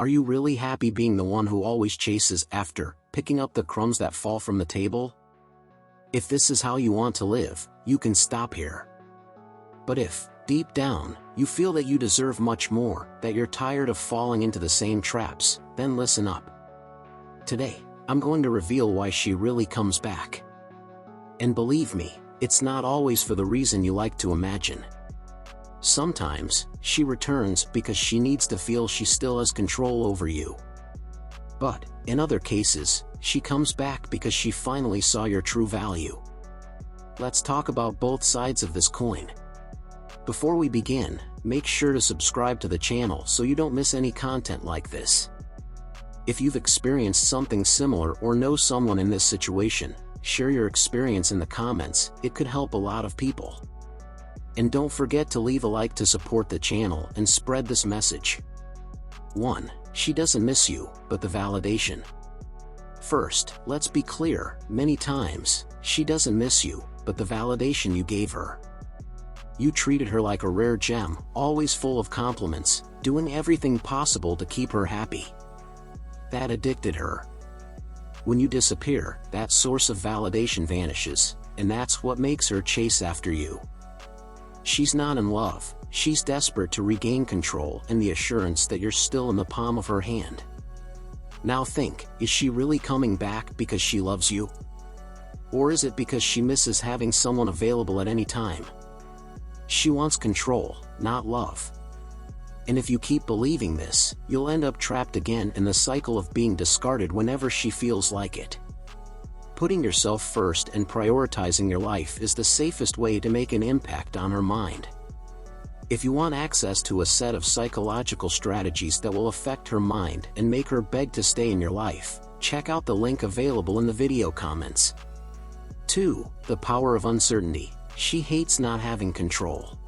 Are you really happy being the one who always chases after, picking up the crumbs that fall from the table? If this is how you want to live, you can stop here. But if, deep down, you feel that you deserve much more, that you're tired of falling into the same traps, then listen up. Today, I'm going to reveal why she really comes back. And believe me, it's not always for the reason you like to imagine. Sometimes, she returns because she needs to feel she still has control over you. But, in other cases, she comes back because she finally saw your true value. Let's talk about both sides of this coin. Before we begin, make sure to subscribe to the channel so you don't miss any content like this. If you've experienced something similar or know someone in this situation, share your experience in the comments, it could help a lot of people. And don't forget to leave a like to support the channel and spread this message. 1. She doesn't miss you, but the validation. First, let's be clear, many times, she doesn't miss you, but the validation you gave her. You treated her like a rare gem, always full of compliments, doing everything possible to keep her happy. That addicted her. When you disappear, that source of validation vanishes, and that's what makes her chase after you. She's not in love, she's desperate to regain control and the assurance that you're still in the palm of her hand. Now think, is she really coming back because she loves you? Or is it because she misses having someone available at any time? She wants control, not love. And if you keep believing this, you'll end up trapped again in the cycle of being discarded whenever she feels like it. Putting yourself first and prioritizing your life is the safest way to make an impact on her mind. If you want access to a set of psychological strategies that will affect her mind and make her beg to stay in your life, check out the link available in the video comments. 2. The power of uncertainty. She hates not having control.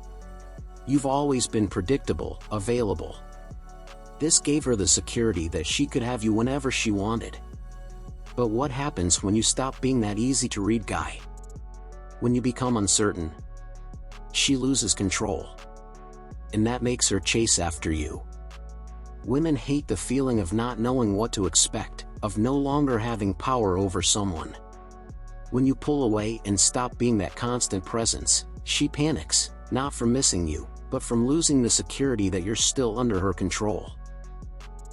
You've always been predictable, available. This gave her the security that she could have you whenever she wanted. But what happens when you stop being that easy-to-read guy? When you become uncertain, she loses control. And that makes her chase after you. Women hate the feeling of not knowing what to expect, of no longer having power over someone. When you pull away and stop being that constant presence, she panics, not from missing you, but from losing the security that you're still under her control.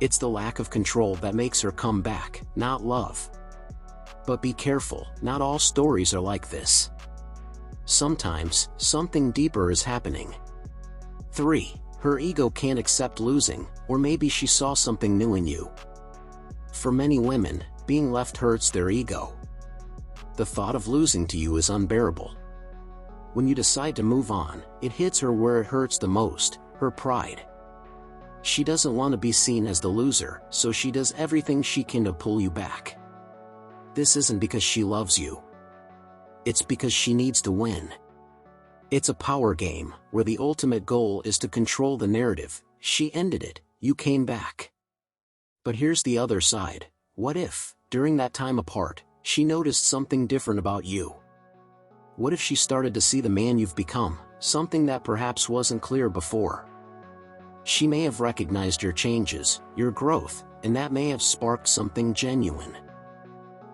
It's the lack of control that makes her come back, not love. But be careful, not all stories are like this. Sometimes, something deeper is happening. 3. Her ego can't accept losing, or maybe she saw something new in you. For many women, being left hurts their ego. The thought of losing to you is unbearable. When you decide to move on, it hits her where it hurts the most, her pride. She doesn't want to be seen as the loser, so she does everything she can to pull you back. This isn't because she loves you. It's because she needs to win. It's a power game, where the ultimate goal is to control the narrative. She ended it, you came back. But here's the other side. What if, during that time apart, she noticed something different about you? What if she started to see the man you've become, something that perhaps wasn't clear before? She may have recognized your changes, your growth, and that may have sparked something genuine.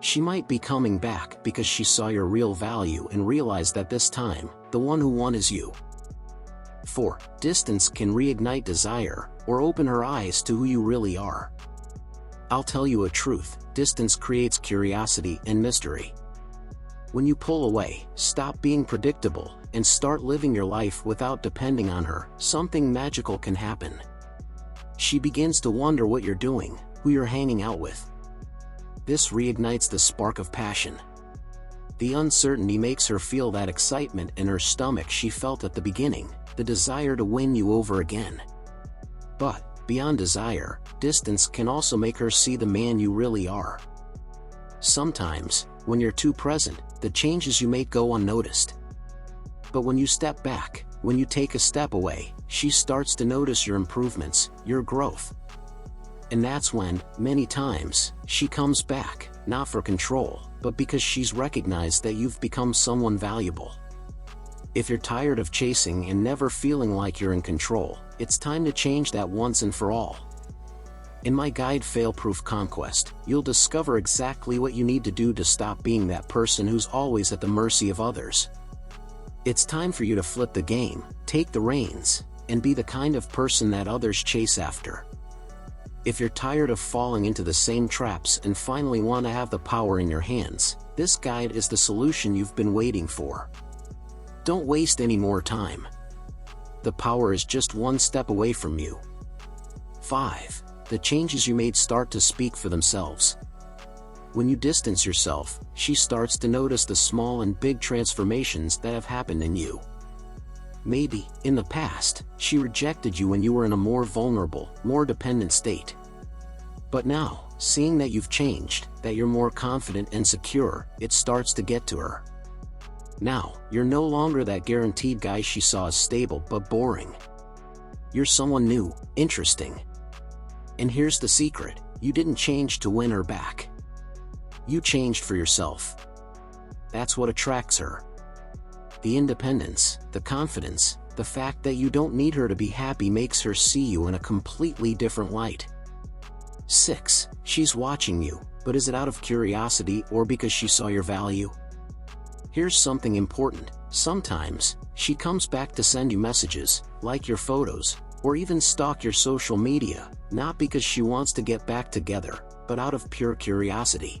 She might be coming back because she saw your real value and realized that this time, the one who won is you. 4. Distance can reignite desire, or open her eyes to who you really are. I'll tell you a truth, distance creates curiosity and mystery. When you pull away, stop being predictable, and start living your life without depending on her, something magical can happen. She begins to wonder what you're doing, who you're hanging out with. This reignites the spark of passion. The uncertainty makes her feel that excitement in her stomach she felt at the beginning, the desire to win you over again. But, beyond desire, distance can also make her see the man you really are. Sometimes, when you're too present, the changes you make go unnoticed. But when you step back, when you take a step away, she starts to notice your improvements, your growth. And that's when, many times, she comes back, not for control, but because she's recognized that you've become someone valuable. If you're tired of chasing and never feeling like you're in control, it's time to change that once and for all. In my guide Fail-Proof Conquest, you'll discover exactly what you need to do to stop being that person who's always at the mercy of others. It's time for you to flip the game, take the reins, and be the kind of person that others chase after. If you're tired of falling into the same traps and finally want to have the power in your hands, this guide is the solution you've been waiting for. Don't waste any more time. The power is just one step away from you. 5. The changes you made start to speak for themselves. When you distance yourself, she starts to notice the small and big transformations that have happened in you. Maybe, in the past, she rejected you when you were in a more vulnerable, more dependent state. But now, seeing that you've changed, that you're more confident and secure, it starts to get to her. Now, you're no longer that guaranteed guy she saw as stable but boring. You're someone new, interesting. And here's the secret, you didn't change to win her back. You changed for yourself. That's what attracts her. The independence, the confidence, the fact that you don't need her to be happy makes her see you in a completely different light. 6. She's watching you, but is it out of curiosity or because she saw your value? Here's something important, sometimes, she comes back to send you messages, like your photos, or even stalk your social media, not because she wants to get back together, but out of pure curiosity.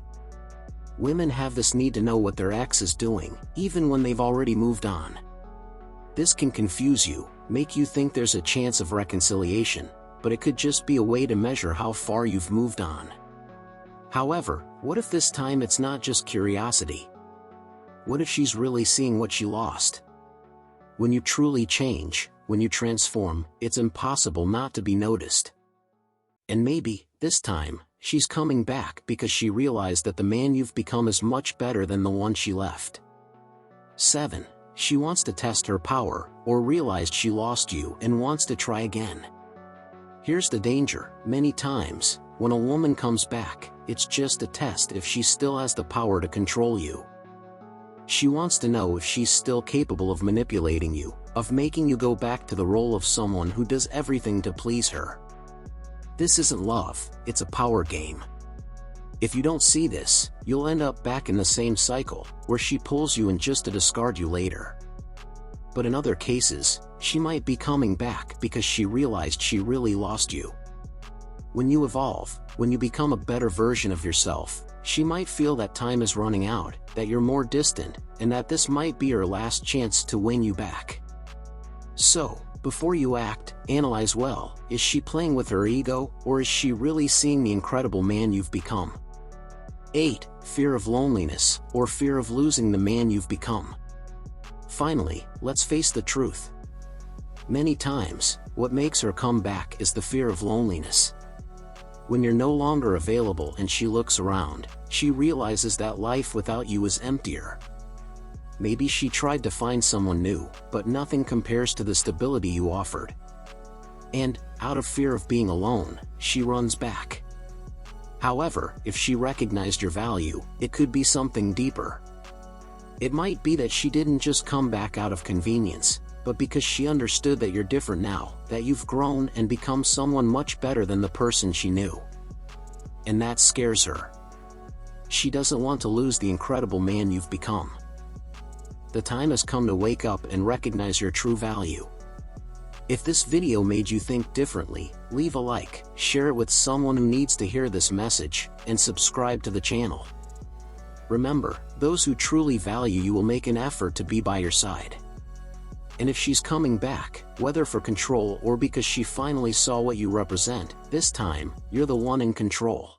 Women have this need to know what their ex is doing, even when they've already moved on. This can confuse you, make you think there's a chance of reconciliation, but it could just be a way to measure how far you've moved on. However, what if this time it's not just curiosity? What if she's really seeing what she lost? When you truly change, when you transform, it's impossible not to be noticed. And maybe, this time, she's coming back because she realized that the man you've become is much better than the one she left. 7. She wants to test her power, or realized she lost you and wants to try again. Here's the danger, many times, when a woman comes back, it's just a test if she still has the power to control you. She wants to know if she's still capable of manipulating you, of making you go back to the role of someone who does everything to please her. This isn't love, it's a power game. If you don't see this, you'll end up back in the same cycle, where she pulls you in just to discard you later. But in other cases, she might be coming back because she realized she really lost you. When you evolve, when you become a better version of yourself, she might feel that time is running out, that you're more distant, and that this might be her last chance to win you back. So, before you act, analyze well, is she playing with her ego, or is she really seeing the incredible man you've become? 8. Fear of loneliness, or fear of losing the man you've become. Finally, let's face the truth. Many times, what makes her come back is the fear of loneliness. When you're no longer available and she looks around, she realizes that life without you is emptier. Maybe she tried to find someone new, but nothing compares to the stability you offered. And, out of fear of being alone, she runs back. However, if she recognized your value, it could be something deeper. It might be that she didn't just come back out of convenience, but because she understood that you're different now, that you've grown and become someone much better than the person she knew. And that scares her. She doesn't want to lose the incredible man you've become. The time has come to wake up and recognize your true value. If this video made you think differently, leave a like, share it with someone who needs to hear this message, and subscribe to the channel. Remember, those who truly value you will make an effort to be by your side. And if she's coming back, whether for control or because she finally saw what you represent, this time, you're the one in control.